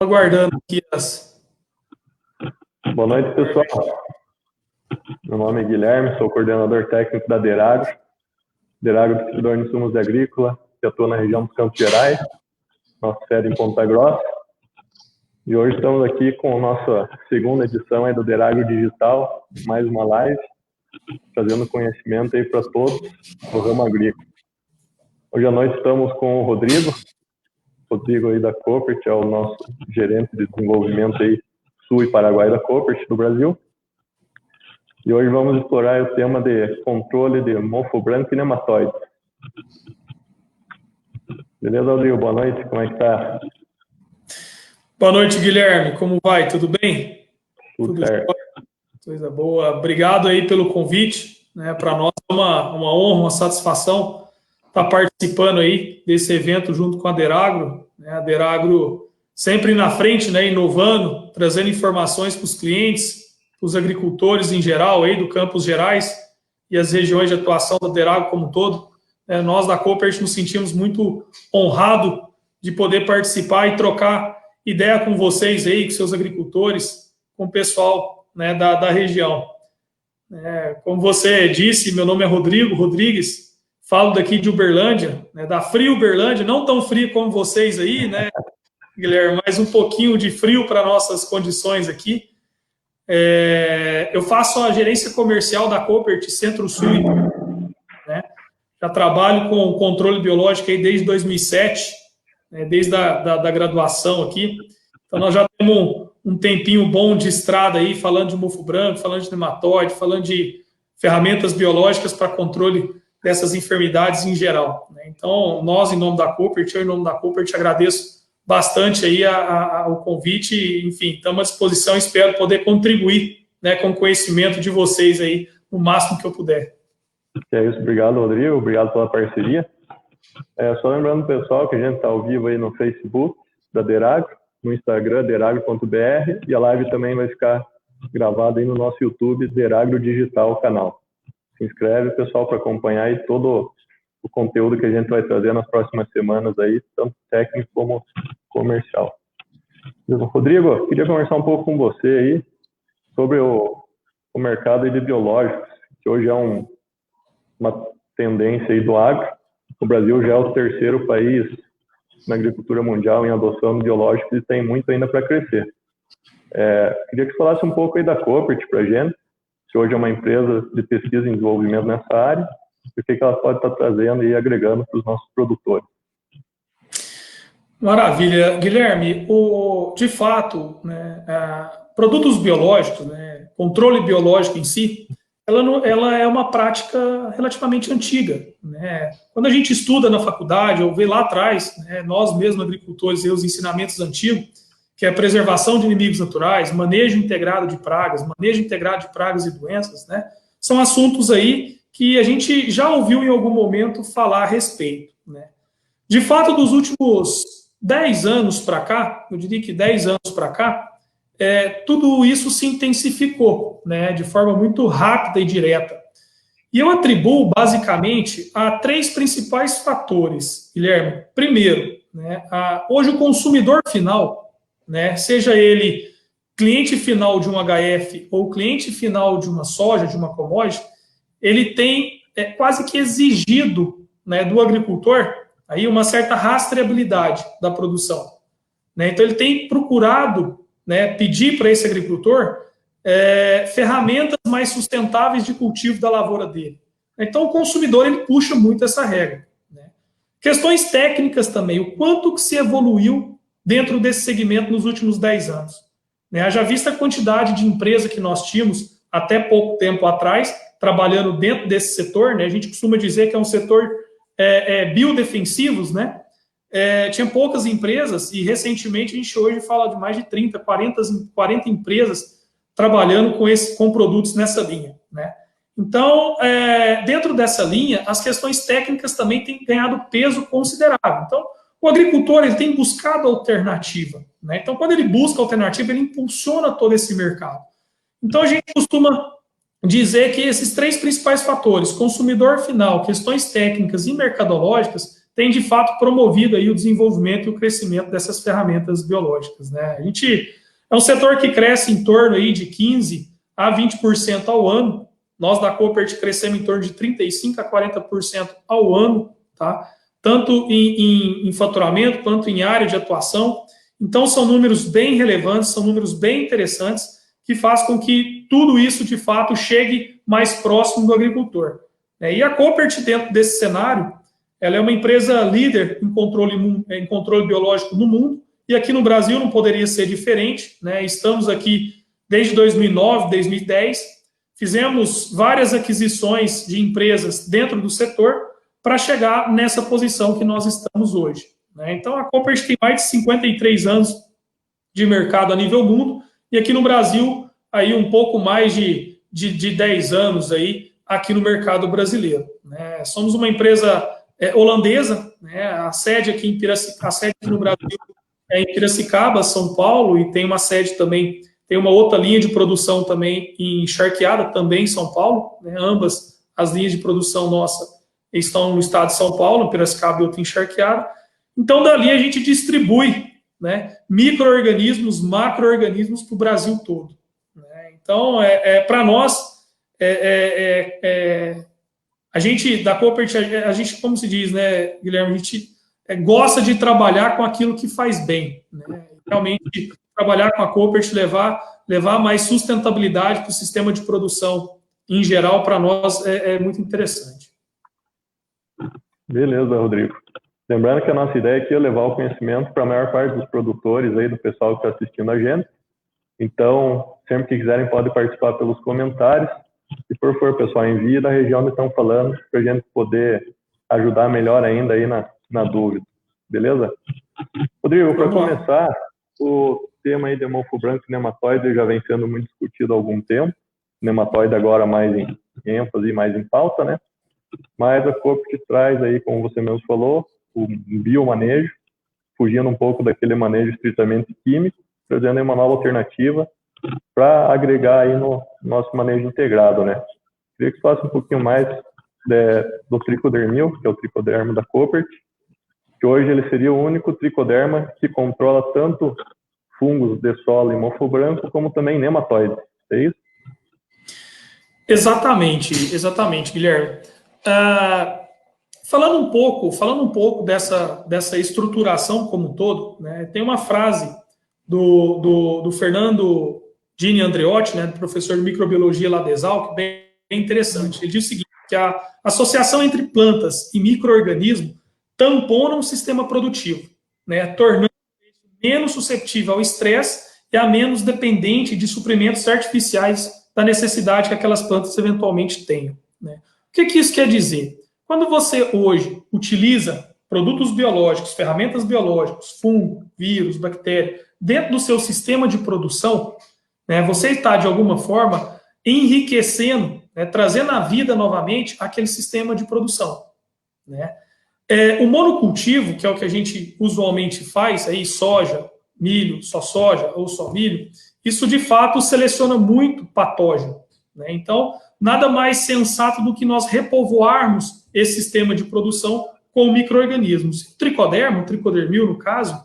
Aguardando aqui as... Boa noite, pessoal. Meu nome é Guilherme, sou coordenador técnico da Deragro. Deragro, distribuidor de insumos agrícola, que atua na região dos Campos Gerais, nossa sede em Ponta Grossa. E hoje estamos aqui com a nossa segunda edição aí do Deragro Digital, mais uma live, trazendo conhecimento aí para todos do ramo agrícola. Hoje à noite estamos com o Rodrigo aí da Koppert, é o nosso gerente de desenvolvimento aí Sul e Paraguai da Koppert do Brasil. E hoje vamos explorar o tema de controle de mofo branco e nematóide. Beleza, Rodrigo? Boa noite, como é que tá? Boa noite, Guilherme, como vai? Tudo bem? Tudo certo. Coisa boa. Obrigado aí pelo convite, né? Para nós é uma honra, uma satisfação estar participando aí desse evento junto com a Deragro, né? A Deragro sempre na frente, né? Inovando, trazendo informações para os clientes, para os agricultores em geral aí do Campos Gerais e as regiões de atuação da Deragro como um todo. Nós da Koppert nos sentimos muito honrados de poder participar e trocar ideia com vocês aí, com seus agricultores, com o pessoal, né, da região. Como você disse, meu nome é Rodrigo Rodrigues, falo daqui de Uberlândia, né, da fria Uberlândia, não tão frio como vocês aí, né, Guilherme, mas um pouquinho de frio para nossas condições aqui. Eu faço a gerência comercial da Koppert Centro-Sul, né, já trabalho com controle biológico aí desde 2007, né, desde da graduação aqui. Então, nós já temos um tempinho bom de estrada aí, falando de mofo branco, falando de nematóide, falando de ferramentas biológicas para controle dessas enfermidades em geral, né? Então, nós, em nome da Koppert, eu, em nome da Koppert, agradeço bastante aí o convite e, enfim, estamos à disposição e espero poder contribuir, né, com o conhecimento de vocês aí, no máximo que eu puder. É isso, obrigado, Rodrigo, obrigado pela parceria. Só lembrando, pessoal, que a gente está ao vivo aí no Facebook da Deragro, no Instagram, deragro.br, e a live também vai ficar gravada aí no nosso YouTube, Deragro Digital canal. Se inscreve, pessoal, para acompanhar aí todo o conteúdo que a gente vai trazer nas próximas semanas aí, tanto técnico como comercial. Rodrigo, queria conversar um pouco com você aí sobre o mercado de biológicos, que hoje é uma tendência aí do agro. O Brasil já é o terceiro país na agricultura mundial em adoção de biológicos e tem muito ainda para crescer. Queria que você falasse um pouco aí da Koppert para a gente, que hoje é uma empresa de pesquisa e desenvolvimento nessa área, e o que ela pode estar trazendo e agregando para os nossos produtores. Maravilha. Guilherme, de fato, né, produtos biológicos, né, controle biológico em si, ela é uma prática relativamente antiga, né? Quando a gente estuda na faculdade, ou vê lá atrás, né, nós mesmos agricultores, os ensinamentos antigos, que é a preservação de inimigos naturais, manejo integrado de pragas e doenças, né, são assuntos aí que a gente já ouviu em algum momento falar a respeito, né? De fato, dos últimos 10 anos para cá, eu diria que 10 anos para cá, tudo isso se intensificou, né, de forma muito rápida e direta. E eu atribuo, basicamente, a 3 principais fatores, Guilherme. Primeiro, né, hoje o consumidor final, né, seja ele cliente final de um HF ou cliente final de uma soja, de uma commodity, ele tem quase que exigido, né, do agricultor aí uma certa rastreabilidade da produção, né? Então, ele tem procurado, né, pedir para esse agricultor ferramentas mais sustentáveis de cultivo da lavoura dele. Então, o consumidor ele puxa muito essa regra, né? Questões técnicas também, o quanto que se evoluiu dentro desse segmento nos últimos 10 anos. Né? Haja vista a quantidade de empresa que nós tínhamos até pouco tempo atrás, trabalhando dentro desse setor, né? A gente costuma dizer que é um setor biodefensivos, né? Tinha poucas empresas e recentemente a gente hoje fala de mais de 30, 40 empresas trabalhando com produtos nessa linha, né? Então, dentro dessa linha, as questões técnicas também têm ganhado peso considerável. Então, o agricultor ele tem buscado alternativa, né? Então, quando ele busca alternativa, ele impulsiona todo esse mercado. Então, a gente costuma dizer que esses 3 principais fatores, consumidor final, questões técnicas e mercadológicas, tem de fato promovido aí o desenvolvimento e o crescimento dessas ferramentas biológicas, né? A gente é um setor que cresce em torno aí de 15% a 20% ao ano. Nós da Koppert crescemos em torno de 35% a 40% ao ano, tá? Tanto em faturamento quanto em área de atuação. Então, são números bem relevantes, são números bem interessantes, que faz com que tudo isso, de fato, chegue mais próximo do agricultor. E a Koppert, dentro desse cenário, ela é uma empresa líder em controle biológico no mundo, e aqui no Brasil não poderia ser diferente, né? Estamos aqui desde 2009, 2010, fizemos várias aquisições de empresas dentro do setor para chegar nessa posição que nós estamos hoje, né? Então, a Koppert tem mais de 53 anos de mercado a nível mundo, e aqui no Brasil, aí um pouco mais de 10 anos aí aqui no mercado brasileiro, né? Somos uma empresa holandesa, né? A sede aqui no Brasil é em Piracicaba, São Paulo, e tem uma sede também, tem uma outra linha de produção também em Charqueada, também em São Paulo, né? Ambas as linhas de produção nossa estão no estado de São Paulo, em Piracicaba e outra em Charqueada. Então, dali a gente distribui, né, micro-organismos, macro-organismos para o Brasil todo, né? Então, para nós, a gente, da Koppert, a gente, como se diz, né, Guilherme, a gente gosta de trabalhar com aquilo que faz bem, né? Realmente, trabalhar com a Koppert, levar mais sustentabilidade para o sistema de produção em geral, para nós, é muito interessante. Beleza, Rodrigo. Lembrando que a nossa ideia aqui é levar o conhecimento para a maior parte dos produtores aí, do pessoal que está assistindo a gente. Então, sempre que quiserem, podem participar pelos comentários. Se for, pessoal, envie da região onde estão falando, para a gente poder ajudar melhor ainda aí na dúvida. Beleza? Rodrigo, para começar, o tema aí de mofo branco e nematóide já vem sendo muito discutido há algum tempo. Nematóide agora mais em ênfase, mais em pauta, né? Mas a Koppert traz aí, como você mesmo falou, o biomanejo, fugindo um pouco daquele manejo estritamente químico, trazendo aí uma nova alternativa para agregar aí no nosso manejo integrado, né? Queria que você falasse um pouquinho mais do tricodermil, que é o tricoderma da Koppert, que hoje ele seria o único tricoderma que controla tanto fungos de solo e mofo branco, como também nematóides, é isso? Exatamente, Guilherme. Falando um pouco dessa estruturação como um todo, né, tem uma frase do Fernando Gini Andreotti, né, professor de microbiologia lá da Exalc, bem interessante. Ele diz o seguinte, que a associação entre plantas e micro-organismos tampona um sistema produtivo, né, tornando menos suscetível ao estresse e a menos dependente de suprimentos artificiais da necessidade que aquelas plantas eventualmente tenham, né? O que isso quer dizer? Quando você hoje utiliza produtos biológicos, ferramentas biológicas, fungo, vírus, bactéria, dentro do seu sistema de produção, né, você está, de alguma forma, enriquecendo, né, trazendo à vida novamente aquele sistema de produção, né? O monocultivo, que é o que a gente usualmente faz, aí soja, milho, só soja ou só milho, isso de fato seleciona muito patógeno, né? Então, nada mais sensato do que nós repovoarmos esse sistema de produção com micro-organismos. O tricodermil, no caso,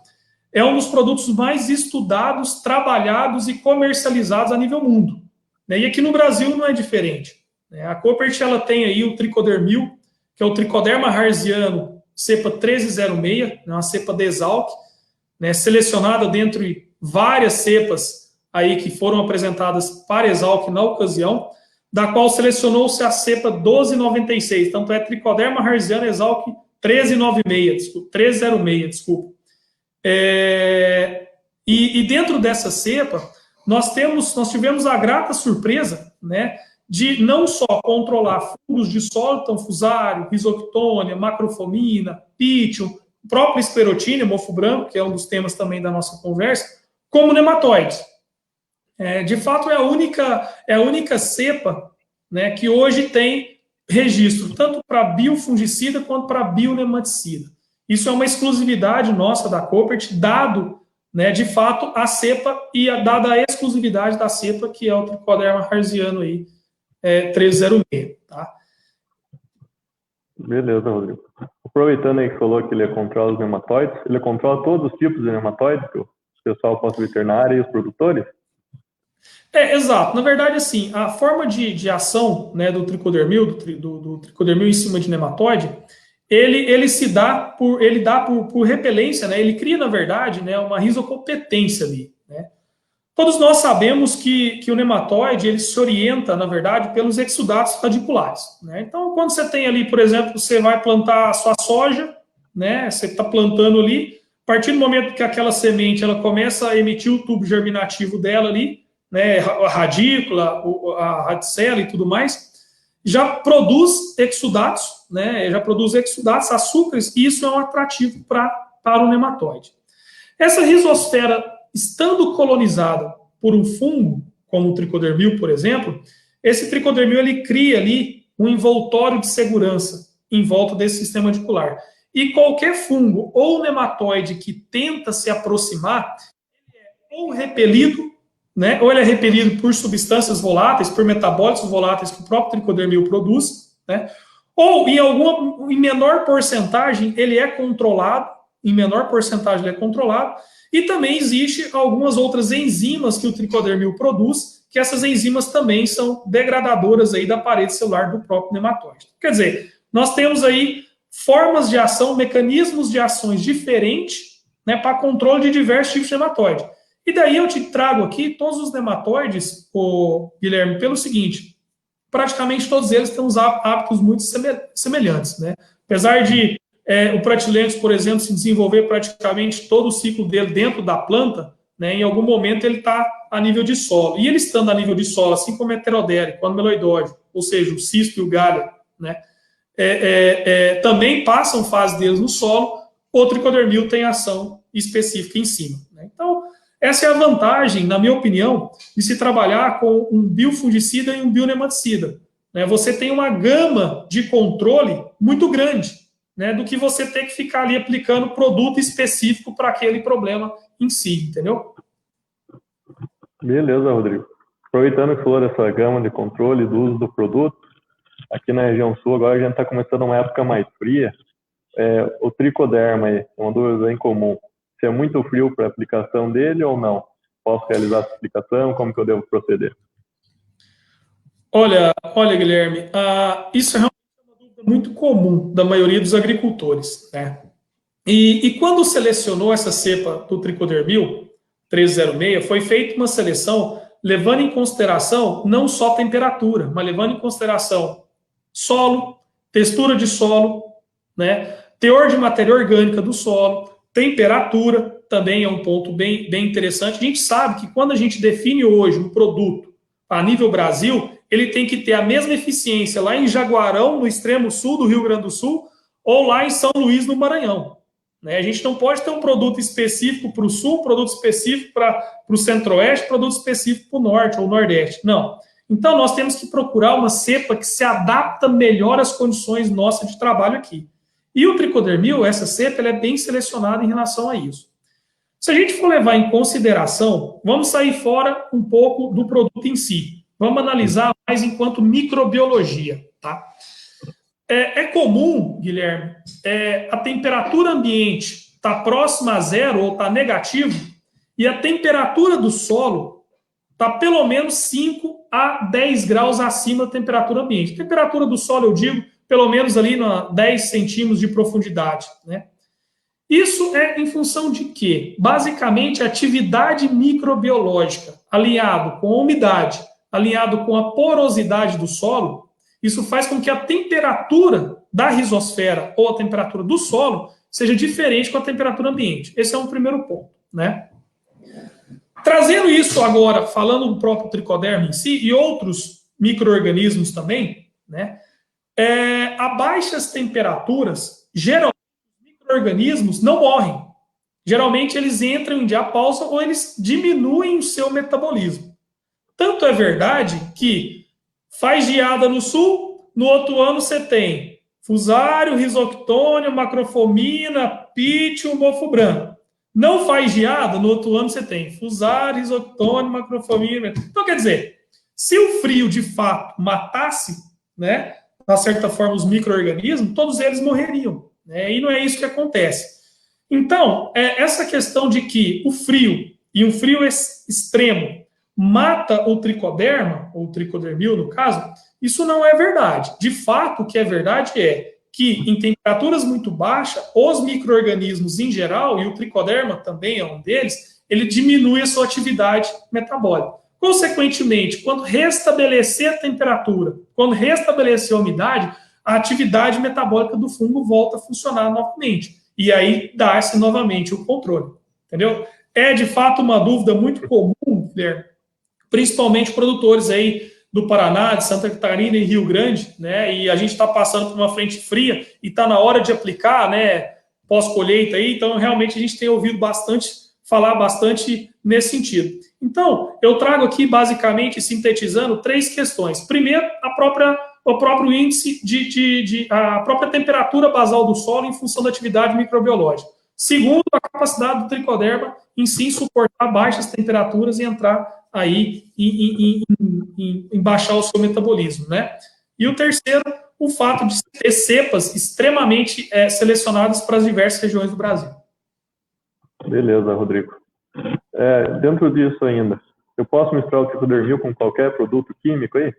é um dos produtos mais estudados, trabalhados e comercializados a nível mundo, né? E aqui no Brasil não é diferente, né? A Koppert, ela tem aí o tricodermil, que é o Tricoderma harziano, cepa 1306, uma cepa de Exalc, né, selecionada dentre várias cepas aí que foram apresentadas para Exalc na ocasião, da qual selecionou-se a cepa 1296, tanto é Tricoderma harziano Exalc 1306, desculpa. E dentro dessa cepa, nós tivemos a grata surpresa, né, de não só controlar fungos de solo, tanfusário, risoctônia, macrofomina, pitium, o próprio esclerotínia, mofo branco, que é um dos temas também da nossa conversa, como nematóides. De fato, é a única cepa, né, que hoje tem registro tanto para biofungicida quanto para bionematicida. Isso é uma exclusividade nossa da Koppert, dado, né, de fato, a cepa e dada a exclusividade da cepa, que é o Tricoderma harziano aí, 1306, tá? Beleza, Rodrigo. Aproveitando aí que falou que ele controla os nematóides, ele controla todos os tipos de nematóides que o pessoal posta veterinário e os produtores? Exato. Na verdade, assim, a forma de ação, né, do tricodermil, do tricodermil em cima de nematóide, ele se dá por repelência, né? Ele cria, na verdade, né, uma risocompetência ali, né? Todos nós sabemos que o nematóide ele se orienta, na verdade, pelos exudatos radiculares, né? Então, quando você tem ali, por exemplo, você vai plantar a sua soja, né? Você está plantando ali, a partir do momento que aquela semente ela começa a emitir o tubo germinativo dela ali, né? A radícula, a radicela e tudo mais, já produz exudatos, né? Já produz exudatos, açúcares, e isso é um atrativo para o nematóide. Essa rizosfera, estando colonizada por um fungo, como o tricodermil, por exemplo, esse tricodermil ele cria ali um envoltório de segurança em volta desse sistema radicular. E qualquer fungo ou nematóide que tenta se aproximar, ele é ou repelido, né, ou ele é repelido por substâncias voláteis, por metabólitos voláteis que o próprio tricodermil produz, né, ou em menor porcentagem ele é controlado, e também existe algumas outras enzimas que o tricodermil produz, que essas enzimas também são degradadoras aí da parede celular do próprio nematóide. Quer dizer, nós temos aí formas de ação, mecanismos de ações diferentes, né, para controle de diversos tipos de nematóide. E daí eu te trago aqui todos os nematóides, Guilherme, pelo seguinte: praticamente todos eles têm uns hábitos muito semelhantes, né? Apesar de o Pratylenchus, por exemplo, se desenvolver praticamente todo o ciclo dele dentro da planta, né, em algum momento ele está a nível de solo. E ele estando a nível de solo, assim como o heterodérico, o ameloidóide, ou seja, o cisto e o galho, né, também passam fase deles no solo, o tricodermil tem ação específica em cima, né? Então, essa é a vantagem, na minha opinião, de se trabalhar com um biofungicida e um bionematicida, né? Você tem uma gama de controle muito grande, né, do que você ter que ficar ali aplicando produto específico para aquele problema em si, entendeu? Beleza, Rodrigo. Aproveitando que falou dessa gama de controle do uso do produto, aqui na região sul agora a gente está começando uma época mais fria. O tricoderma aí, uma dúvida bem comum. Se é muito frio para a aplicação dele ou não? Posso realizar essa aplicação? Como que eu devo proceder? Olha, Guilherme, isso é uma dúvida muito comum da maioria dos agricultores, né? E quando selecionou essa cepa do tricodermil 306, foi feita uma seleção levando em consideração não só temperatura, mas levando em consideração solo, textura de solo, né, teor de matéria orgânica do solo, temperatura, também é um ponto bem interessante. A gente sabe que quando a gente define hoje um produto a nível Brasil, ele tem que ter a mesma eficiência lá em Jaguarão, no extremo sul do Rio Grande do Sul, ou lá em São Luís, no Maranhão. A gente não pode ter um produto específico para o sul, um produto específico para o centro-oeste, um produto específico para o norte ou nordeste. Não. Então, nós temos que procurar uma cepa que se adapta melhor às condições nossas de trabalho aqui. E o tricodermil, essa cepa, ela é bem selecionada em relação a isso. Se a gente for levar em consideração, vamos sair fora um pouco do produto em si. Vamos analisar mais enquanto microbiologia, tá? É comum, Guilherme, a temperatura ambiente está próxima a zero ou está negativo e a temperatura do solo está pelo menos 5 a 10 graus acima da temperatura ambiente. A temperatura do solo, eu digo, pelo menos ali na 10 centímetros de profundidade, né? Isso é em função de quê? Basicamente, a atividade microbiológica, alinhado com a umidade, alinhado com a porosidade do solo, isso faz com que a temperatura da rizosfera ou a temperatura do solo seja diferente com a temperatura ambiente. Esse é um primeiro ponto, né? Trazendo isso agora, falando do próprio tricoderma em si e outros micro-organismos também, né? A baixas temperaturas, geralmente os micro-organismos não morrem. Geralmente eles entram em diapausa ou eles diminuem o seu metabolismo. Tanto é verdade que faz geada no sul, no outro ano você tem fusário, risoctônio, macrofomina, pítio, mofo branco. Não faz geada, no outro ano você tem fusário, risoctônio, macrofomina. Então, quer dizer, se o frio de fato matasse, né, de certa forma, os micro-organismos, todos eles morreriam, né? E não é isso que acontece. Então, essa questão de que o frio, e um frio extremo, mata o tricoderma, ou o tricodermil, no caso, isso não é verdade. De fato, o que é verdade é que, em temperaturas muito baixas, os micro-organismos em geral, e o tricoderma também é um deles, ele diminui a sua atividade metabólica. Consequentemente, quando restabelecer a temperatura, quando restabelecer a umidade, a atividade metabólica do fungo volta a funcionar novamente. E aí dá-se novamente o controle. Entendeu? É, de fato, uma dúvida muito comum, Guilherme, principalmente produtores aí do Paraná, de Santa Catarina e Rio Grande, né? E a gente está passando por uma frente fria e está na hora de aplicar, né? Pós-colheita aí, então realmente a gente tem ouvido falar bastante nesse sentido. Então, eu trago aqui, basicamente, sintetizando, 3 questões. Primeiro, o próprio índice a própria temperatura basal do solo em função da atividade microbiológica. Segundo, a capacidade do tricoderma em si suportar baixas temperaturas e entrar aí em baixar o seu metabolismo, né? E o terceiro, o fato de ter cepas extremamente selecionadas para as diversas regiões do Brasil. Beleza, Rodrigo. Dentro disso ainda, eu posso misturar o tricodermil com qualquer produto químico aí?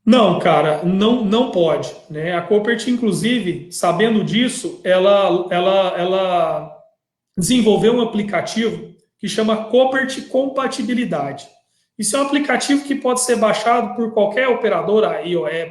Não, cara, não pode, né? A Koppert, inclusive, sabendo disso, ela desenvolveu um aplicativo que chama Koppert Compatibilidade. Isso é um aplicativo que pode ser baixado por qualquer operadora,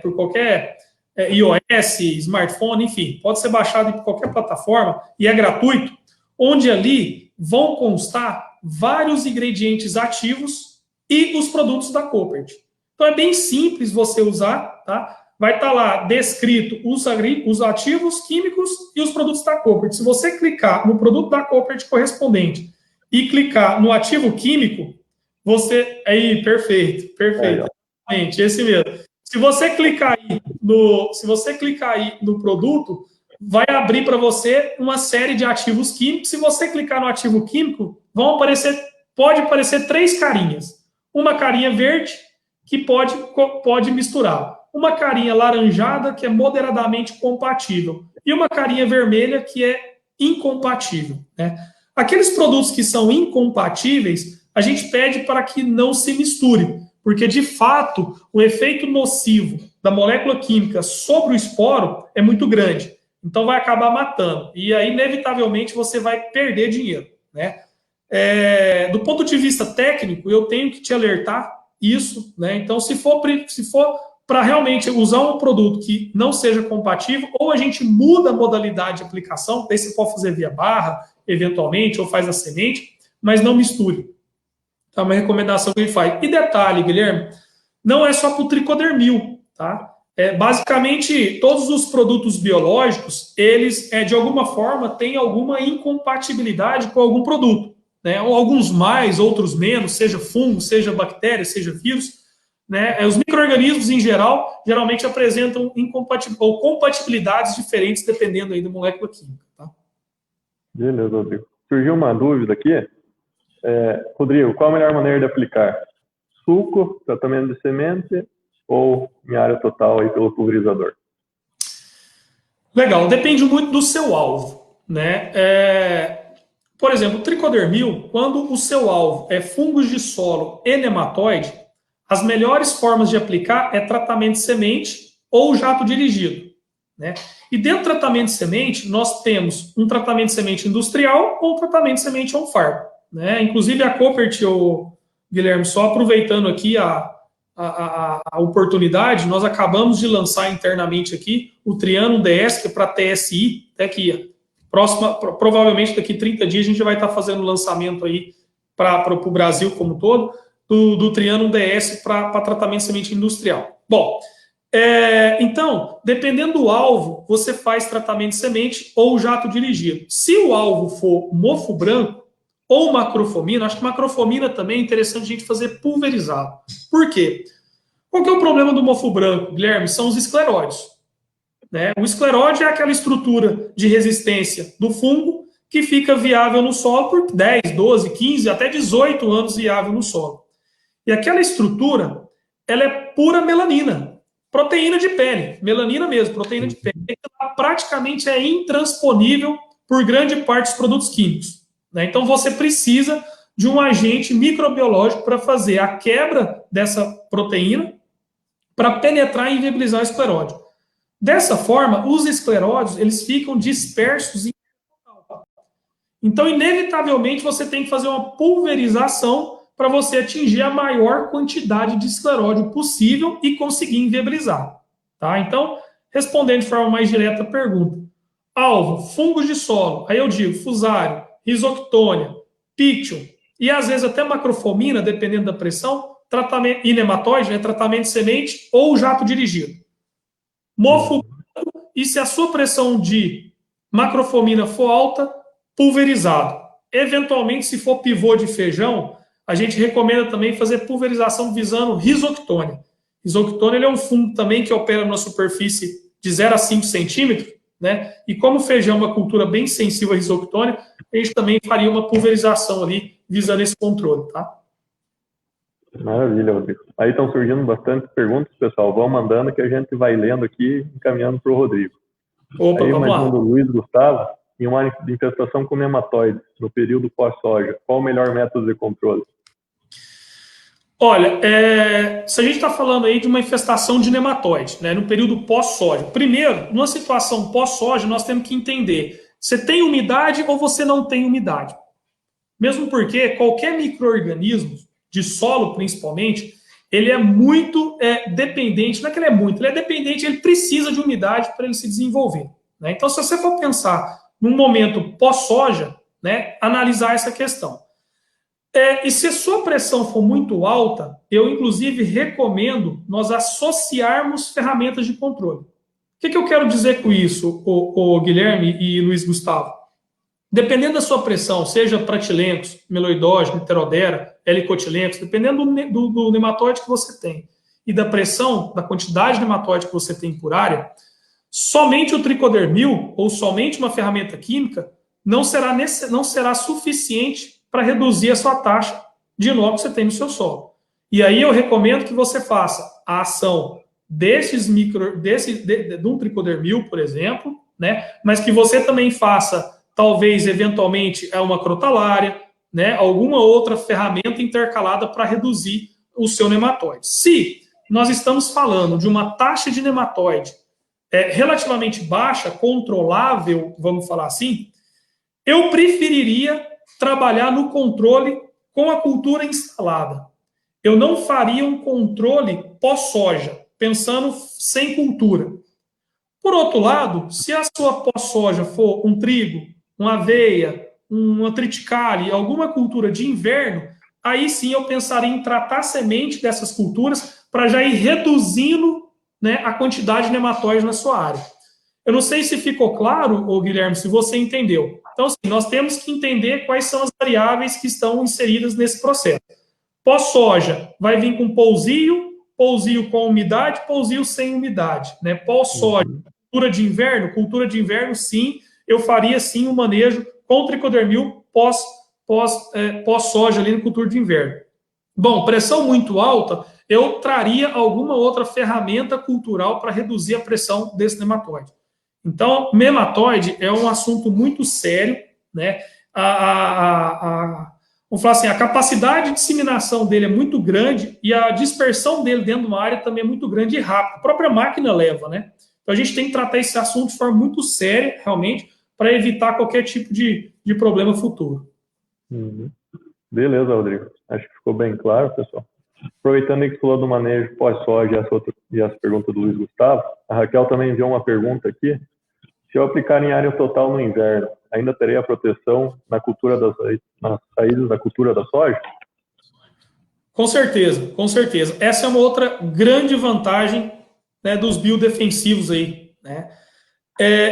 por qualquer iOS, smartphone, enfim, pode ser baixado por qualquer plataforma e é gratuito, onde ali vão constar vários ingredientes ativos e os produtos da Koppert. Então é bem simples você usar, tá? Vai estar lá descrito os ativos químicos e os produtos da Koppert. Se você clicar no produto da Koppert correspondente e clicar no ativo químico, você... Aí, perfeito. Exatamente, esse mesmo. Se você clicar aí no produto, vai abrir para você uma série de ativos químicos. Se você clicar no ativo químico, pode aparecer 3 carinhas. Uma carinha verde, que pode misturar. Uma carinha laranjada, que é moderadamente compatível. E uma carinha vermelha, que é incompatível, né? Aqueles produtos que são incompatíveis, a gente pede para que não se misture, porque, de fato, o efeito nocivo da molécula química sobre o esporo é muito grande. Então, vai acabar matando. E aí, inevitavelmente, você vai perder dinheiro, né? Do ponto de vista técnico, eu tenho que te alertar isso, né? Então, se for para realmente usar um produto que não seja compatível, ou a gente muda a modalidade de aplicação, daí você pode fazer via barra, eventualmente, ou faz a semente, mas não misture. Tá uma recomendação que a gente faz. E detalhe, Guilherme, não é só para o tricodermil, tá? Basicamente, todos os produtos biológicos, eles, de alguma forma, têm alguma incompatibilidade com algum produto, né? Ou alguns mais, outros menos, seja fungo, seja bactéria, seja vírus, né? Os micro-organismos, em geral, geralmente apresentam compatibilidades diferentes, dependendo aí da molécula química, tá? Beleza, Rodrigo. Surgiu uma dúvida aqui. Rodrigo, qual a melhor maneira de aplicar? Suco, tratamento de semente ou em área total aí pelo pulverizador? Legal, depende muito do seu alvo, né? Por exemplo, o tricodermil, quando o seu alvo é fungos de solo e nematóide, as melhores formas de aplicar é tratamento de semente ou jato dirigido, né? E dentro do tratamento de semente, nós temos um tratamento de semente industrial ou um tratamento de semente on-farm, né? Inclusive a Koppert, Guilherme, só aproveitando aqui a oportunidade, nós acabamos de lançar internamente aqui o Triano DS, que é para TSI, até que provavelmente daqui 30 dias a gente vai estar fazendo o lançamento aí para o Brasil como um todo, do Triano DS para tratamento de semente industrial. Bom, então, dependendo do alvo, você faz tratamento de semente ou jato dirigido. Se o alvo for mofo branco ou macrofomina, acho que macrofomina também é interessante a gente fazer pulverizado. Por quê? Qual que é o problema do mofo branco, Guilherme? São os escleróides, né? O escleróide é aquela estrutura de resistência do fungo que fica viável no solo por 10, 12, 15, até 18 anos viável no solo. E aquela estrutura, ela é pura melanina. proteína de pele, melanina mesmo, proteína de pele, ela praticamente é intransponível por grande parte dos produtos químicos, né? Então você precisa de um agente microbiológico para fazer a quebra dessa proteína para penetrar e inviabilizar o escleróide. Dessa forma, os escleróides eles ficam dispersos em... Então, inevitavelmente, você tem que fazer uma pulverização para você atingir a maior quantidade de escleróide possível e conseguir inviabilizar. Tá? Então, respondendo de forma mais direta a pergunta. Alvo, fungos de solo. Aí eu digo fusário, risoctônia, pictium e às vezes até macrofomina, dependendo da pressão, tratamento, e nematóide, né, tratamento de semente ou jato dirigido. Mofo, e se a sua pressão de macrofomina for alta, pulverizado. Eventualmente, se for pivô de feijão, a gente recomenda também fazer pulverização visando risoctônia. Risoctônia ele é um fungo também que opera na superfície de 0 a 5 centímetros, né? E como o feijão é uma cultura bem sensível à risoctônia, a gente também faria uma pulverização ali visando esse controle, tá? Maravilha, Rodrigo. Aí estão surgindo bastante perguntas, pessoal. Vão mandando que a gente vai lendo aqui e encaminhando para o Rodrigo. Opa, aí vamos mais lá. um do Luiz Gustavo. Em uma infestação com nematóides no período pós-soja, qual o melhor método de controle? Olha, se a gente está falando aí de uma infestação de nematóide, né, no período pós-soja. Primeiro, numa situação pós-soja, nós temos que entender, você tem umidade ou você não tem umidade. Mesmo porque qualquer micro-organismo, de solo principalmente, ele é muito dependente, não é que ele é muito, ele é dependente, ele precisa de umidade para ele se desenvolver. Né? Então, se você for pensar num momento pós-soja, né, analisar essa questão. E se a sua pressão for muito alta, eu, inclusive, recomendo nós associarmos ferramentas de controle. O que eu quero dizer com isso, o Guilherme e Luiz Gustavo? Dependendo da sua pressão, seja pratilencos, meloidógeno, heterodera, helicotilencos, dependendo do nematóide que você tem e da pressão, da quantidade de nematóide que você tem por área, somente o tricodermil ou somente uma ferramenta química não será suficiente para reduzir a sua taxa de inóculo que você tem no seu solo. E aí eu recomendo que você faça a ação de um tricodermil, por exemplo, né? Mas que você também faça, talvez, eventualmente, uma crotalária, né? Alguma outra ferramenta intercalada para reduzir o seu nematóide. Se nós estamos falando de uma taxa de nematóide relativamente baixa, controlável, vamos falar assim, eu preferiria trabalhar no controle com a cultura instalada. Eu não faria um controle pós-soja, pensando sem cultura. Por outro lado, se a sua pós-soja for um trigo, uma aveia, uma triticale, alguma cultura de inverno, aí sim eu pensaria em tratar a semente dessas culturas para já ir reduzindo, né, a quantidade de nematóides na sua área. Eu não sei se ficou claro, Guilherme, se você entendeu. Então, assim, nós temos que entender quais são as variáveis que estão inseridas nesse processo. Pós-soja vai vir com pousio com umidade, pousio sem umidade. Né? Pós-soja, cultura de inverno, sim, eu faria sim um manejo com tricodermil pós-soja ali na cultura de inverno. Bom, pressão muito alta, eu traria alguma outra ferramenta cultural para reduzir a pressão desse nematóide. Então, nematóide é um assunto muito sério, né? Vamos falar assim, a capacidade de disseminação dele é muito grande e a dispersão dele dentro de uma área também é muito grande e rápida. A própria máquina leva, né? Então, a gente tem que tratar esse assunto de forma muito séria, realmente, para evitar qualquer tipo de problema futuro. Beleza, Rodrigo. Acho que ficou bem claro, pessoal. Aproveitando que falou do manejo pós-soja e essa pergunta do Luiz Gustavo, a Raquel também enviou uma pergunta aqui. Se eu aplicar em área total no inverno, ainda terei a proteção nas saídas da cultura da soja? Com certeza, com certeza. Essa é uma outra grande vantagem, né, dos biodefensivos aí, né?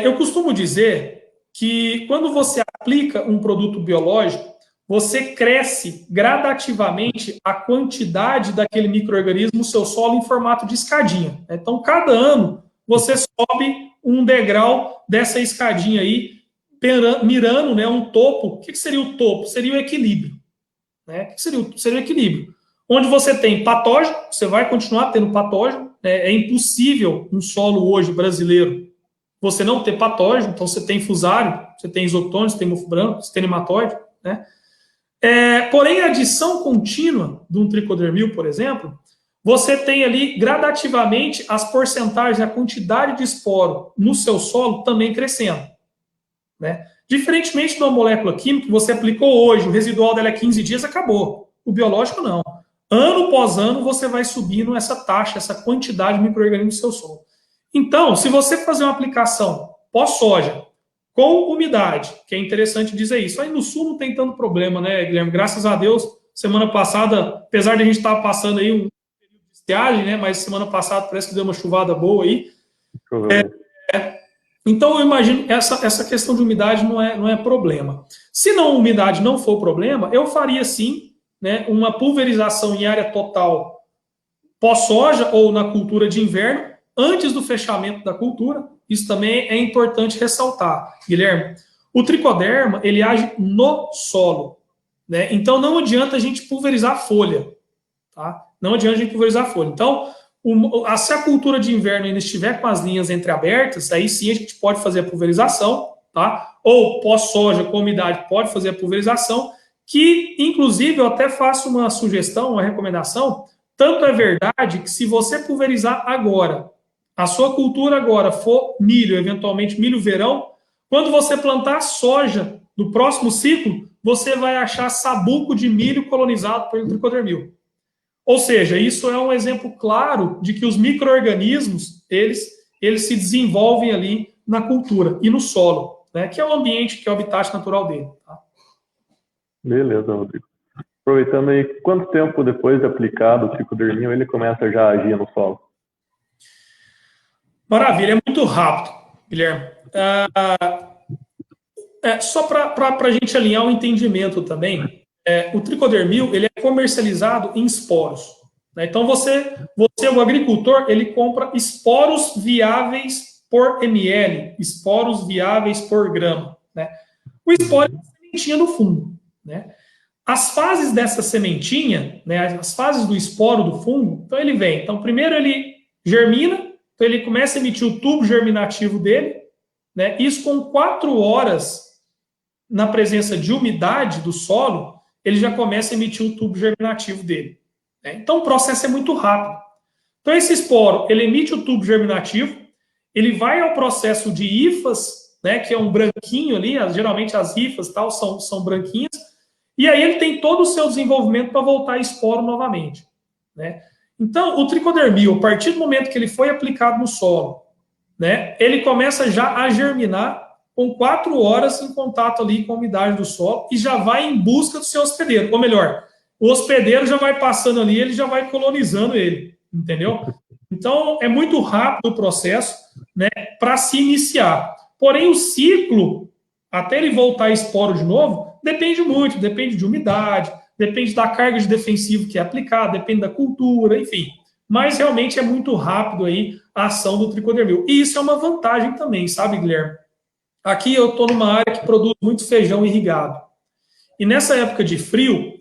Eu costumo dizer que quando você aplica um produto biológico, você cresce gradativamente a quantidade daquele micro-organismo no seu solo em formato de escadinha. Então, cada ano, você sobe um degrau dessa escadinha aí, mirando, né, um topo. O que seria o topo? Seria o equilíbrio. Né? O que seria o equilíbrio? Onde você tem patógeno, você vai continuar tendo patógeno, né? É impossível um solo hoje brasileiro você não ter patógeno, então você tem fusário, você tem isotônio, você tem mofo branco, você tem nematóide, né? Porém, a adição contínua de um tricodermil, por exemplo, você tem ali gradativamente as porcentagens, a quantidade de esporo no seu solo também crescendo, né? Diferentemente de uma molécula química que você aplicou hoje, o residual dela é 15 dias, acabou. O biológico não. Ano após ano você vai subindo essa taxa, essa quantidade de micro-organismos no seu solo. Então, se você fazer uma aplicação pós-soja, com umidade, que é interessante dizer isso. Aí no sul não tem tanto problema, né, Guilherme? Graças a Deus, semana passada, apesar de a gente estar passando aí um período de estiagem, né, mas semana passada parece que deu uma chuvada boa aí. Então, eu imagino que essa questão de umidade não é problema. Se não, a umidade não for problema, eu faria sim, né, uma pulverização em área total pós-soja ou na cultura de inverno, antes do fechamento da cultura. Isso também é importante ressaltar, Guilherme. O tricoderma, ele age no solo, né? Então, não adianta a gente pulverizar a folha, tá? Não adianta a gente pulverizar a folha. Então, se a cultura de inverno ainda estiver com as linhas entreabertas, aí sim a gente pode fazer a pulverização, tá? Ou pós-soja com umidade pode fazer a pulverização, que, inclusive, eu até faço uma sugestão, uma recomendação. Tanto é verdade que se você pulverizar agora, a sua cultura agora for milho, eventualmente milho verão, quando você plantar soja no próximo ciclo, você vai achar sabuco de milho colonizado pelo tricodermil. Ou seja, isso é um exemplo claro de que os micro-organismos, eles se desenvolvem ali na cultura e no solo, né, que é o ambiente, que é o habitat natural dele. Tá? Beleza, Rodrigo. Aproveitando aí, quanto tempo depois de aplicado o tricodermil ele começa já a agir no solo? Maravilha, é muito rápido, Guilherme. Só para a gente alinhar o entendimento também, o tricodermil ele é comercializado em esporos, né? Então você, o agricultor, ele compra esporos viáveis por ml, esporos viáveis por grama, né? O esporo é uma sementinha no fungo, né? As fases dessa sementinha, né, as fases do esporo do fungo, então ele vem. Então, primeiro ele germina, então ele começa a emitir o tubo germinativo dele, né? Isso com 4 horas na presença de umidade do solo, ele já começa a emitir o tubo germinativo dele, né? Então, o processo é muito rápido. Então, esse esporo, ele emite o tubo germinativo, ele vai ao processo de hifas, né, que é um branquinho ali, geralmente as hifas tal, são branquinhas, e aí ele tem todo o seu desenvolvimento para voltar a esporo novamente, né? Então, o tricodermil, a partir do momento que ele foi aplicado no solo, né, ele começa já a germinar com 4 horas em contato ali com a umidade do solo e já vai em busca do seu hospedeiro. Ou melhor, o hospedeiro já vai passando ali, ele já vai colonizando ele, entendeu? Então, é muito rápido o processo, né, para se iniciar. Porém, o ciclo, até ele voltar a esporo de novo, depende muito, depende de umidade, depende da carga de defensivo que é aplicada, depende da cultura, enfim. Mas realmente é muito rápido aí a ação do tricodermil. E isso é uma vantagem também, sabe, Guilherme? Aqui eu estou numa área que produz muito feijão irrigado. E nessa época de frio,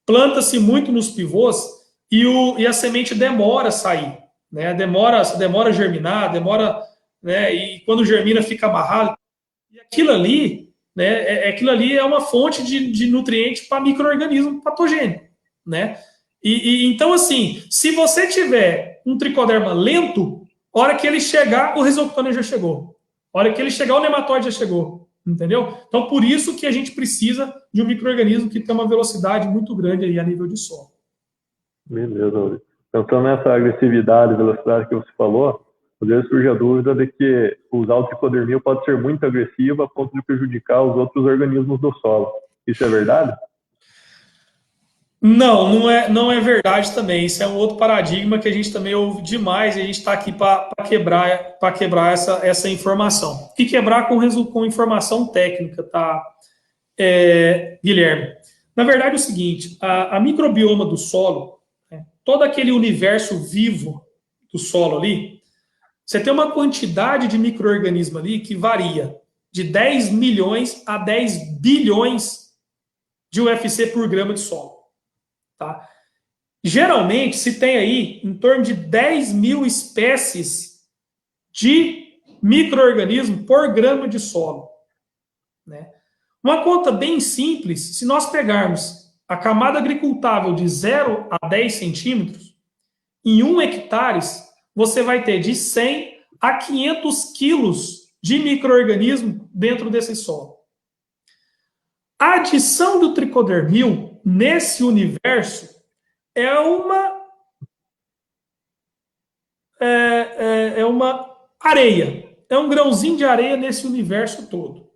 planta-se muito nos pivôs e a semente demora a sair, né? Demora a germinar, né? E quando germina fica amarrado. E aquilo ali, né? Aquilo ali é uma fonte de nutrientes para micro-organismo patogênico, né? Então, assim, se você tiver um tricoderma lento, a hora que ele chegar, o risoctônio já chegou. A hora que ele chegar, o nematóide já chegou. Entendeu? Então, por isso que a gente precisa de um micro-organismo que tem uma velocidade muito grande aí a nível de solo. Beleza, Rodrigo. Pensando nessa agressividade e velocidade que você falou, às vezes surge a dúvida de que usar o tricodermil pode ser muito agressivo a ponto de prejudicar os outros organismos do solo. Isso é verdade? Não é verdade também. Isso é um outro paradigma que a gente também ouve demais e a gente está aqui para quebrar essa informação. E quebrar com informação técnica, tá, Guilherme? Na verdade é o seguinte, a microbioma do solo, né, todo aquele universo vivo do solo ali, você tem uma quantidade de micro-organismo ali que varia de 10 milhões a 10 bilhões de UFC por grama de solo. Tá? geralmente se tem aí em torno de 10 mil espécies de micro-organismo por grama de solo, né? Uma conta bem simples, se nós pegarmos a camada agricultável de 0 a 10 centímetros, em 1 hectare, você vai ter de 100 a 500 quilos de micro-organismo dentro desse solo. A adição do tricodermil nesse universo é uma areia, é um grãozinho de areia nesse universo todo,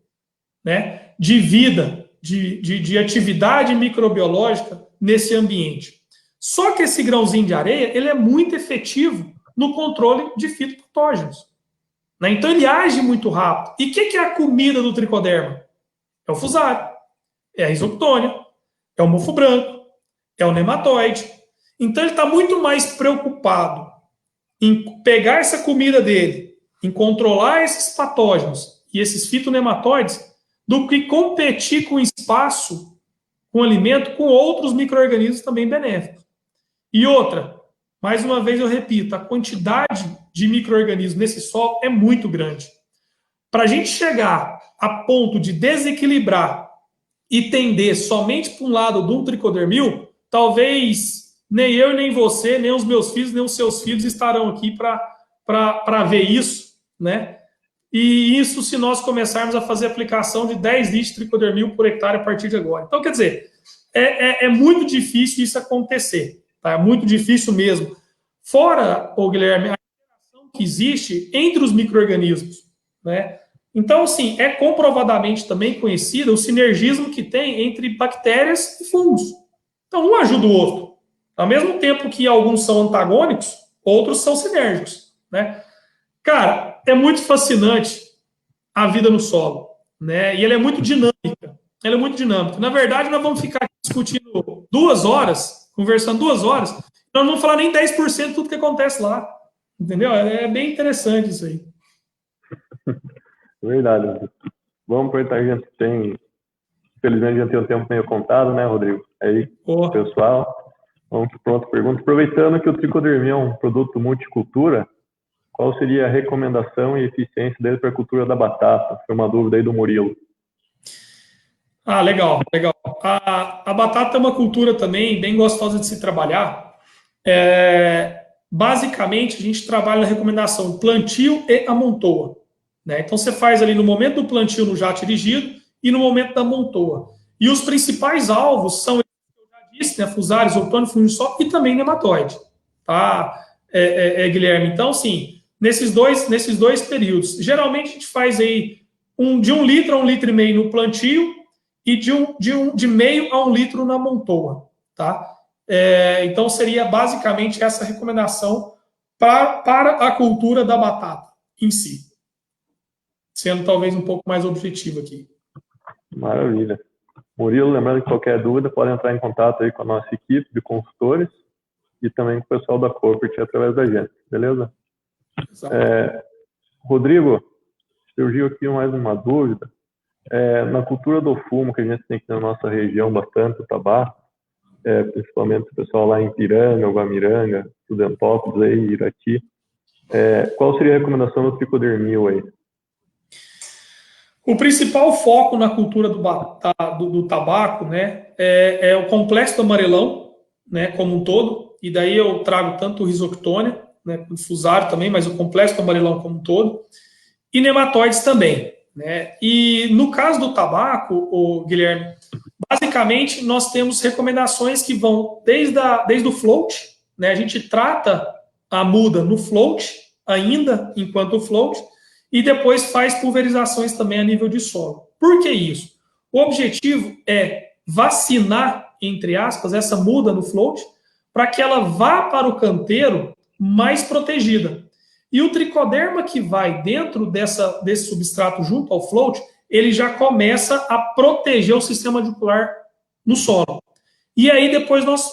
né? De vida, de atividade microbiológica nesse ambiente. Só que esse grãozinho de areia, ele é muito efetivo no controle de fitopatógenos, né? Então ele age muito rápido. E o que é a comida do tricoderma? É o fusário, é a risoctônia, é o mofo branco, é o nematóide. Então ele está muito mais preocupado em pegar essa comida dele, em controlar esses patógenos e esses fitonematóides, do que competir com espaço, com alimento, com outros micro-organismos também benéficos. E outra, mais uma vez eu repito, a quantidade de micro-organismos nesse solo é muito grande. Para a gente chegar a ponto de desequilibrar e tender somente para um lado de um tricodermil, talvez nem eu, nem você, nem os meus filhos, nem os seus filhos estarão aqui para ver isso, né? E isso se nós começarmos a fazer aplicação de 10 litros de tricodermil por hectare a partir de agora. Então, quer dizer, é muito difícil isso acontecer, tá? É muito difícil mesmo. Fora, Guilherme, a interação que existe entre os micro-organismos, né? Então, assim, é comprovadamente também conhecido o sinergismo que tem entre bactérias e fungos. Então, um ajuda o outro. Ao mesmo tempo que alguns são antagônicos, outros são sinérgicos, né? Cara, é muito fascinante a vida no solo, né? E ela é muito dinâmica. Ela é muito dinâmica. Na verdade, nós vamos ficar aqui discutindo 2 horas, conversando 2 horas, nós não vamos falar nem 10% de tudo que acontece lá. Entendeu? É bem interessante isso aí. Verdade. Vamos aproveitar que a gente tem, infelizmente, a gente tem um tempo meio contado, né, Rodrigo? Aí, pessoal, vamos para outra pergunta. Aproveitando que o tricodermil é um produto multicultura, qual seria a recomendação e eficiência dele para a cultura da batata? Foi uma dúvida aí do Murilo. Ah, legal, legal. A batata é uma cultura também bem gostosa de se trabalhar. Basicamente, a gente trabalha na recomendação plantio e amontoa, né? Então, você faz ali no momento do plantio no jato dirigido e no momento da amontoa. E os principais alvos são, eu já disse, né, fusários, ortônio, fungicida e também nematóide, tá, Guilherme? Então, sim, nesses dois períodos. Geralmente, a gente faz aí de 1 litro a 1,5 litro no plantio e de meio a 1 litro na amontoa, tá? Então, seria basicamente essa recomendação para a cultura da batata em si. Sendo talvez um pouco mais objetivo aqui. Maravilha. Murilo, lembrando que qualquer dúvida pode entrar em contato aí com a nossa equipe de consultores e também com o pessoal da Corporate através da gente, beleza? Rodrigo, surgiu aqui mais uma dúvida. Na cultura do fumo, que a gente tem aqui na nossa região bastante, o tabaco, principalmente o pessoal lá em Piranga, Guamiranga, Prudentópolis, aí, Irati, qual seria a recomendação do tricodermil aí? O principal foco na cultura do tabaco, né, é o complexo do amarelão, né, como um todo, e daí eu trago tanto o risoctônia, né, o fusário também, mas o complexo do amarelão como um todo, e nematóides também, né? E no caso do tabaco, Guilherme, basicamente nós temos recomendações que vão desde o float, né, a gente trata a muda no float, ainda enquanto float, e depois faz pulverizações também a nível de solo. Por que isso? O objetivo é vacinar, entre aspas, essa muda no float, para que ela vá para o canteiro mais protegida. E o tricoderma que vai dentro desse substrato junto ao float, ele já começa a proteger o sistema radicular no solo. E aí depois nós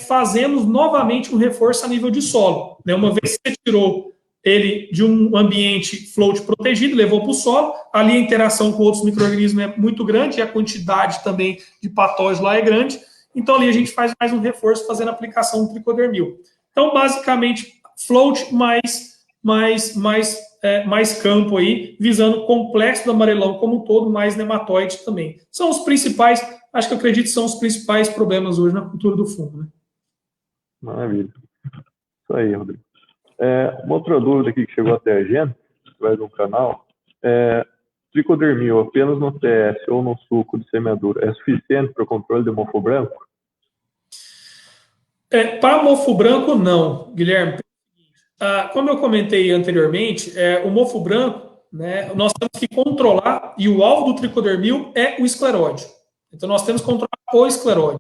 fazemos novamente um reforço a nível de solo, né? Uma vez que você tirou ele de um ambiente float protegido, levou para o solo, ali a interação com outros micro-organismos é muito grande, e a quantidade também de patógenos lá é grande, Então, ali a gente faz mais um reforço fazendo a aplicação do tricodermil. Então, basicamente, float mais campo aí, visando o complexo do amarelão como um todo, mais nematóide também. São os principais, acho que eu acredito que são os principais problemas hoje na cultura do fungo, né? Maravilha. Isso aí, Rodrigo. Uma outra dúvida aqui que chegou até a gente, através do canal, tricodermil apenas no TS ou no suco de semeadura é suficiente para o controle de mofo branco? Para mofo branco, não, Guilherme. Como eu comentei anteriormente, o mofo branco, né, nós temos que controlar, e o alvo do tricodermil é o escleróide. Então, nós temos que controlar o escleróide.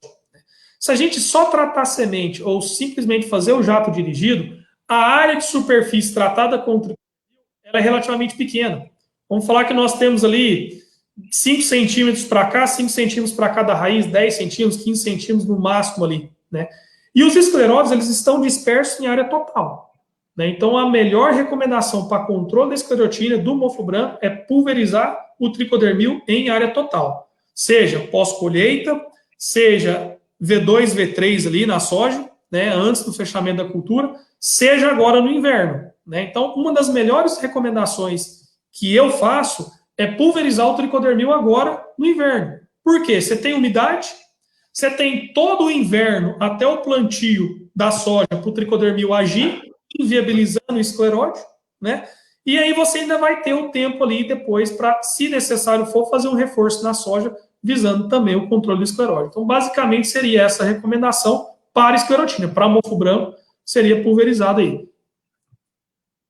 Se a gente só tratar a semente ou simplesmente fazer o jato dirigido, a área de superfície tratada com o tricodermil ela é relativamente pequena. Vamos falar que nós temos ali 5 centímetros para cá, 5 centímetros para cada raiz, 10 centímetros, 15 centímetros no máximo ali, né? E os escleróides, eles estão dispersos em área total, né? Então, a melhor recomendação para controle da esclerotina do mofo branco é pulverizar o tricodermil em área total. Seja pós-colheita, seja V2, V3 ali na soja, né, antes do fechamento da cultura, seja agora no inverno, né? Então, uma das melhores recomendações que eu faço é pulverizar o tricodermil agora no inverno. Por quê? Você tem umidade, você tem todo o inverno até o plantio da soja para o tricodermil agir, inviabilizando o escleróide, né? E aí você ainda vai ter o tempo ali depois para, se necessário for, fazer um reforço na soja, visando também o controle do escleróide. Então, basicamente, seria essa a recomendação para esclerotina. Para mofo branco, seria pulverizado aí.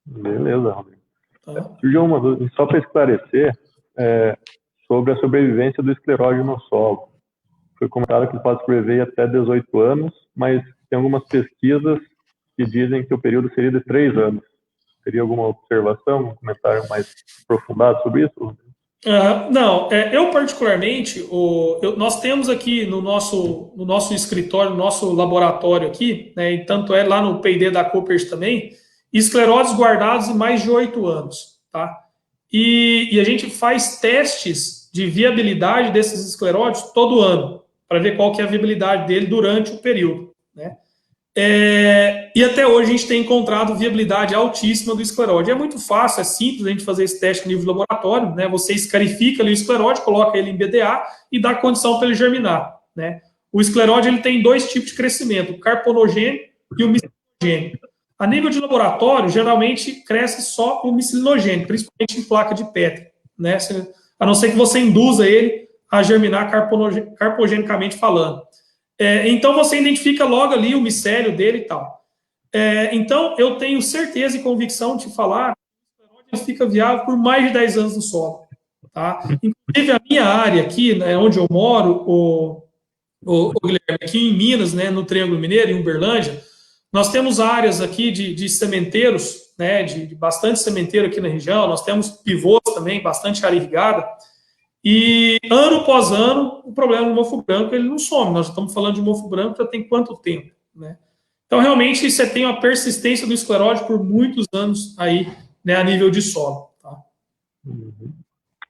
Beleza, Rodrigo. Surgiu uma dúvida, só para esclarecer, sobre a sobrevivência do escleróide no solo. Foi comentado que ele pode sobreviver até 18 anos, mas tem algumas pesquisas que dizem que o período seria de 3 anos. Teria alguma observação, um comentário mais aprofundado sobre isso? Não, eu particularmente, nós temos aqui no nosso escritório, no nosso laboratório aqui, né, e tanto é lá no P&D da Coopers também, escleróides guardados em mais de 8 anos, tá? E a gente faz testes de viabilidade desses escleróides todo ano, para ver qual que é a viabilidade dele durante o período, né? E até hoje a gente tem encontrado viabilidade altíssima do escleróide. É muito fácil, é simples a gente fazer esse teste no nível de laboratório, né? Você escarifica ali o escleróide, coloca ele em BDA e dá condição para ele germinar, né? O escleróide ele tem 2 tipos de crescimento, o carponogênio e o micelinogênio. A nível de laboratório, geralmente cresce só o micelinogênio, principalmente em placa de Petri, né? A não ser que você induza ele a germinar carpogenicamente falando. Então, você identifica logo ali o micélio dele e tal. Então, eu tenho certeza e convicção de falar que o escleróide fica viável por mais de 10 anos no solo. Tá? Inclusive, a minha área aqui, né, onde eu moro, o Guilherme, aqui em Minas, né, no Triângulo Mineiro, em Uberlândia, nós temos áreas aqui de sementeiros, né, de bastante sementeiro aqui na região, nós temos pivôs também, bastante área irrigada, e ano após ano, o problema do mofo branco ele não some. Nós estamos falando de mofo branco já tem quanto tempo, né? Então, realmente, você tem uma persistência do escleróide por muitos anos aí, né, a nível de solo. Tá?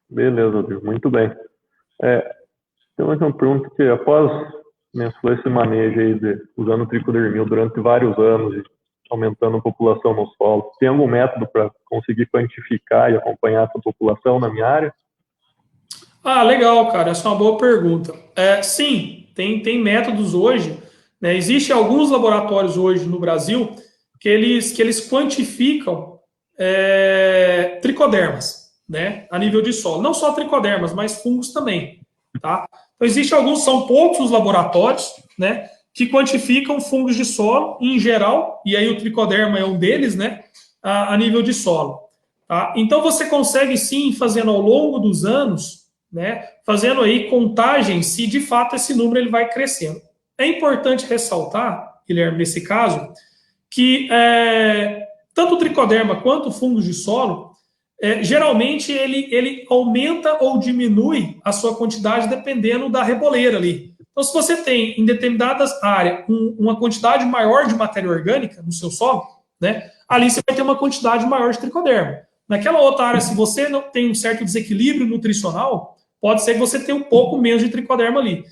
Beleza, Rodrigo. Muito bem. Tem uma pergunta que, após esse manejo aí usando o tricodermil durante vários anos e aumentando a população no solo, tem algum método para conseguir quantificar e acompanhar essa população na minha área? Legal, cara. Essa é uma boa pergunta. Sim, tem métodos hoje, né? Existem alguns laboratórios hoje no Brasil que eles quantificam tricodermas, né? A nível de solo. Não só tricodermas, mas fungos também, tá? Então, existem alguns, são poucos os laboratórios, né? Que quantificam fungos de solo, em geral, e aí o tricoderma é um deles, né? A nível de solo. Tá? Então, você consegue, sim, fazendo ao longo dos anos, né, fazendo aí contagem se de fato esse número ele vai crescendo. É importante ressaltar, Guilherme, nesse caso, que tanto o tricoderma quanto o fungos de solo, geralmente ele aumenta ou diminui a sua quantidade dependendo da reboleira ali. Então, se você tem em determinadas áreas uma quantidade maior de matéria orgânica no seu solo, né, ali você vai ter uma quantidade maior de tricoderma. Naquela outra área, se você não tem um certo desequilíbrio nutricional, pode ser que você tenha um pouco menos de tricoderma ali.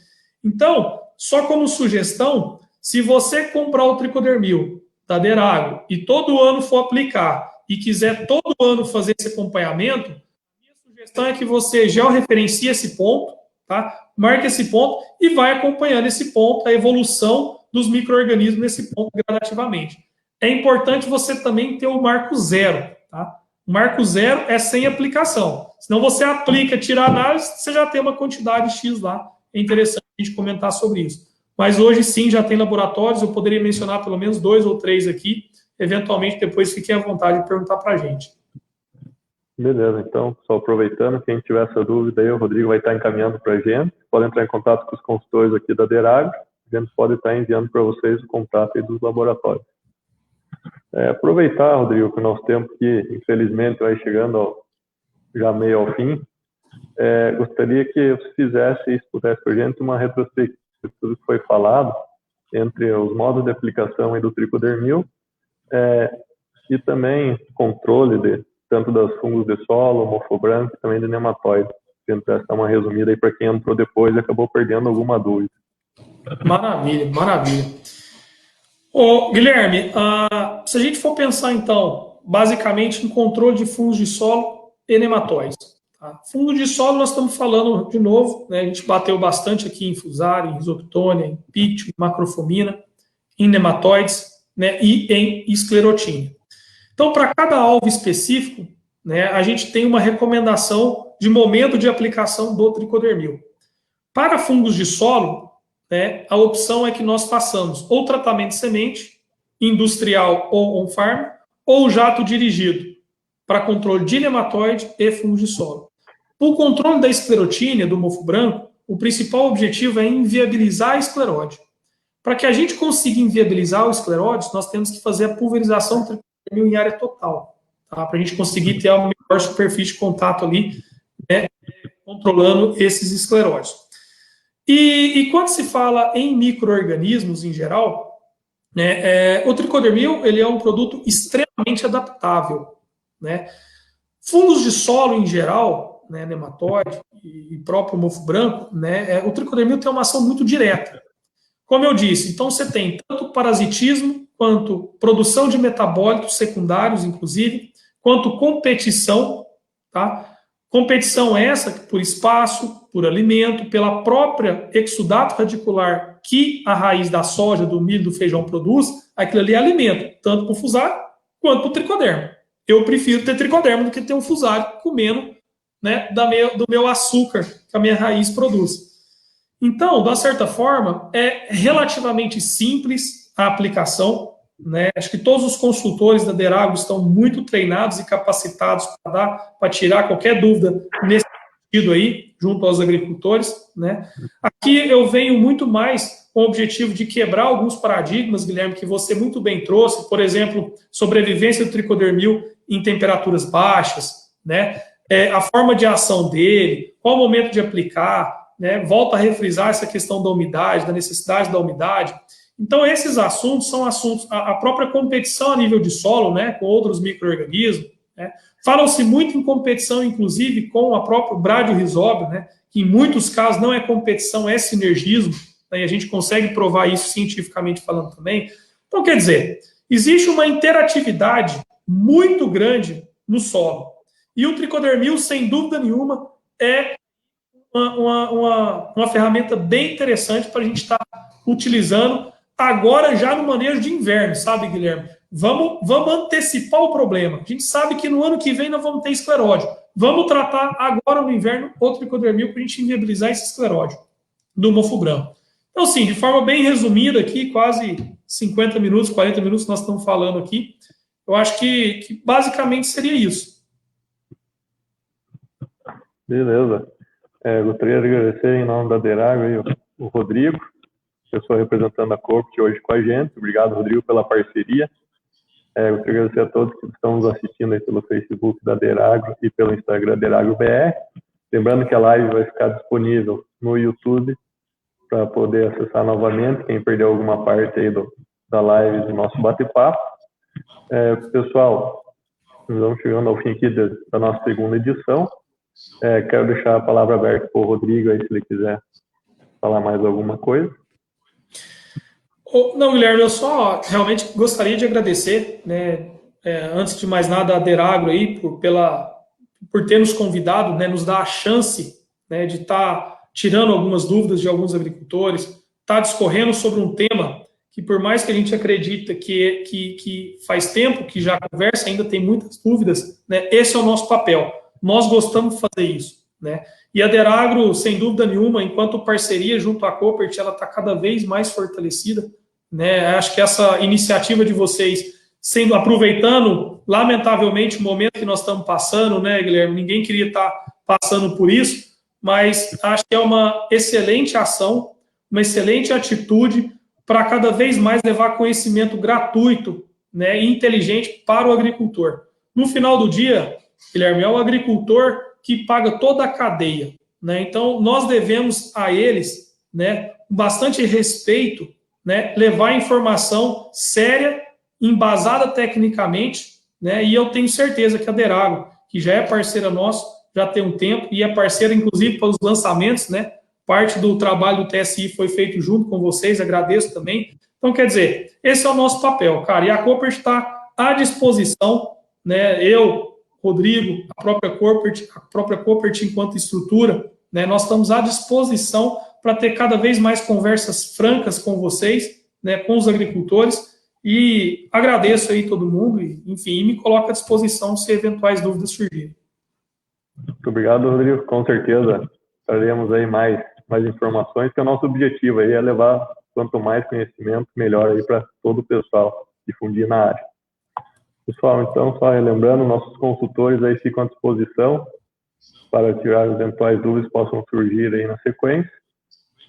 Então, só como sugestão, se você comprar o tricodermil da Deragro e todo ano for aplicar e quiser todo ano fazer esse acompanhamento, minha sugestão é que você georreferencie esse ponto, tá? Marque esse ponto e vai acompanhando esse ponto, a evolução dos micro-organismos nesse ponto gradativamente. É importante você também ter o marco zero, tá? O marco zero é sem aplicação. Senão você aplica, tira a análise, você já tem uma quantidade X lá. É interessante a gente comentar sobre isso. Mas hoje sim já tem laboratórios, eu poderia mencionar pelo menos 2 ou 3 aqui. Eventualmente depois fiquem à vontade de perguntar para a gente. Beleza, então, só aproveitando, quem tiver essa dúvida aí, o Rodrigo vai estar encaminhando para a gente. Pode entrar em contato com os consultores aqui da Deragro. A gente pode estar enviando para vocês o contato aí dos laboratórios. Aproveitar, Rodrigo, que o nosso tempo aqui, infelizmente, vai chegando já meio ao fim. Gostaria que você fizesse, se pudesse, para a gente, uma retrospectiva de tudo que foi falado entre os modos de aplicação aí do tricodermil e também controle tanto das fungos de solo, mofobranco e também de nematóide. Tentar dar uma resumida aí para quem entrou depois e acabou perdendo alguma dúvida. Maravilha, maravilha. Ô, Guilherme, se a gente for pensar, então, basicamente em controle de fungos de solo e nematóides. Tá? Fungo de solo, nós estamos falando de novo, né? A gente bateu bastante aqui em Fusarium, em Rhizoctônia, em Pictium, em Macrofomina, em nematóides, né? E em esclerotínia. Então, para cada alvo específico, né, a gente tem uma recomendação de momento de aplicação do tricodermil. Para fungos de solo, né, a opção é que nós façamos ou tratamento de semente, industrial ou on-farm, ou jato dirigido, para controle de nematóide e fungos de solo. O controle da esclerotínia, do mofo branco, o principal objetivo é inviabilizar a escleróide. Para que a gente consiga inviabilizar o escleróide, nós temos que fazer a pulverização do tricodermil em área total, tá? Para a gente conseguir ter a melhor superfície de contato ali, né, controlando esses escleróides. E quando se fala em micro-organismos em geral, né, o tricodermil ele é um produto extremamente adaptável, né? Fungos de solo em geral, né, nematóide e próprio mofo branco, né, o tricodermil tem uma ação muito direta. Como eu disse, então você tem tanto parasitismo, quanto produção de metabólitos secundários, inclusive, quanto competição, tá? Competição essa por espaço, por alimento, pela própria exudato radicular que a raiz da soja, do milho, do feijão produz, aquilo ali é alimento, tanto para o fusário quanto para o tricodermo. Eu prefiro ter tricodermo do que ter um fusário comendo, né, do meu açúcar que a minha raiz produz. Então, de uma certa forma, é relativamente simples a aplicação, né? Acho que todos os consultores da Deragro estão muito treinados e capacitados para tirar qualquer dúvida nesse sentido aí, junto aos agricultores, né? Aqui eu venho muito mais com o objetivo de quebrar alguns paradigmas, Guilherme, que você muito bem trouxe, por exemplo, sobrevivência do tricodermil em temperaturas baixas, né? A forma de ação dele, qual o momento de aplicar, né? Volta a refrisar essa questão da umidade, da necessidade da umidade. Então, esses assuntos são assuntos, a própria competição a nível de solo, né, com outros micro-organismos, né? Falam-se muito em competição, inclusive, com a própria Bradyrhizobia, né, que em muitos casos não é competição, é sinergismo, né, e a gente consegue provar isso cientificamente falando também. Então, quer dizer, existe uma interatividade muito grande no solo. E o tricodermil, sem dúvida nenhuma, é uma ferramenta bem interessante para a gente estar utilizando agora já no manejo de inverno, sabe, Guilherme? Vamos antecipar o problema. A gente sabe que no ano que vem nós vamos ter escleróide. Vamos tratar agora no inverno o tricodermil para a gente inviabilizar esse escleróide do mofo branco. Então, sim, de forma bem resumida aqui, quase 50 minutos, 40 minutos nós estamos falando aqui, eu acho que basicamente seria isso. Beleza. Gostaria de agradecer em nome da Deragro o Rodrigo, pessoa representando a Corpt hoje com a gente. Obrigado, Rodrigo, pela parceria. Gostaria de agradecer a todos que estão nos assistindo aí pelo Facebook da Deragro e pelo Instagram DeragroBR. Lembrando que a live vai ficar disponível no YouTube para poder acessar novamente, quem perdeu alguma parte aí da live do nosso bate-papo. Pessoal, nós vamos chegando ao fim aqui da nossa segunda edição. Quero deixar a palavra aberta para o Rodrigo aí, se ele quiser falar mais alguma coisa. Não, Guilherme, eu só realmente gostaria de agradecer, né, antes de mais nada, a Deragro aí por ter nos convidado, né, nos dar a chance, né, de estar tirando algumas dúvidas de alguns agricultores, estar discorrendo sobre um tema que, por mais que a gente acredita que faz tempo que já conversa, ainda tem muitas dúvidas, né, esse é o nosso papel. Nós gostamos de fazer isso, né? E a Deragro, sem dúvida nenhuma, enquanto parceria junto à Koppert, ela está cada vez mais fortalecida, né? Acho que essa iniciativa de vocês, aproveitando, lamentavelmente, o momento que nós estamos passando, né, Guilherme? Ninguém queria estar passando por isso, mas acho que é uma excelente ação, uma excelente atitude para cada vez mais levar conhecimento gratuito, né, e inteligente para o agricultor. No final do dia, Guilherme, é o agricultor que paga toda a cadeia, né? Então, nós devemos a eles, né, com bastante respeito, né, levar informação séria, embasada tecnicamente, né, e eu tenho certeza que a Deragro, que já é parceira nossa, já tem um tempo, e é parceira, inclusive, para os lançamentos, né, parte do trabalho do TSI foi feito junto com vocês, agradeço também. Então, quer dizer, esse é o nosso papel, cara, e a Koppert está à disposição, né, eu, Rodrigo, a própria Koppert enquanto estrutura, né, nós estamos à disposição para ter cada vez mais conversas francas com vocês, né, com os agricultores, e agradeço aí todo mundo, e, enfim, me coloco à disposição se eventuais dúvidas surgirem. Muito obrigado, Rodrigo. Com certeza traremos aí mais informações, que o nosso objetivo aí é levar quanto mais conhecimento, melhor aí para todo o pessoal, difundir na área. Pessoal, então, só relembrando, nossos consultores aí ficam à disposição para tirar eventuais dúvidas que possam surgir aí na sequência.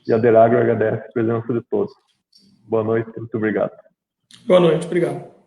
E a Deragro agradece a presença de todos. Boa noite, muito obrigado. Boa noite, obrigado.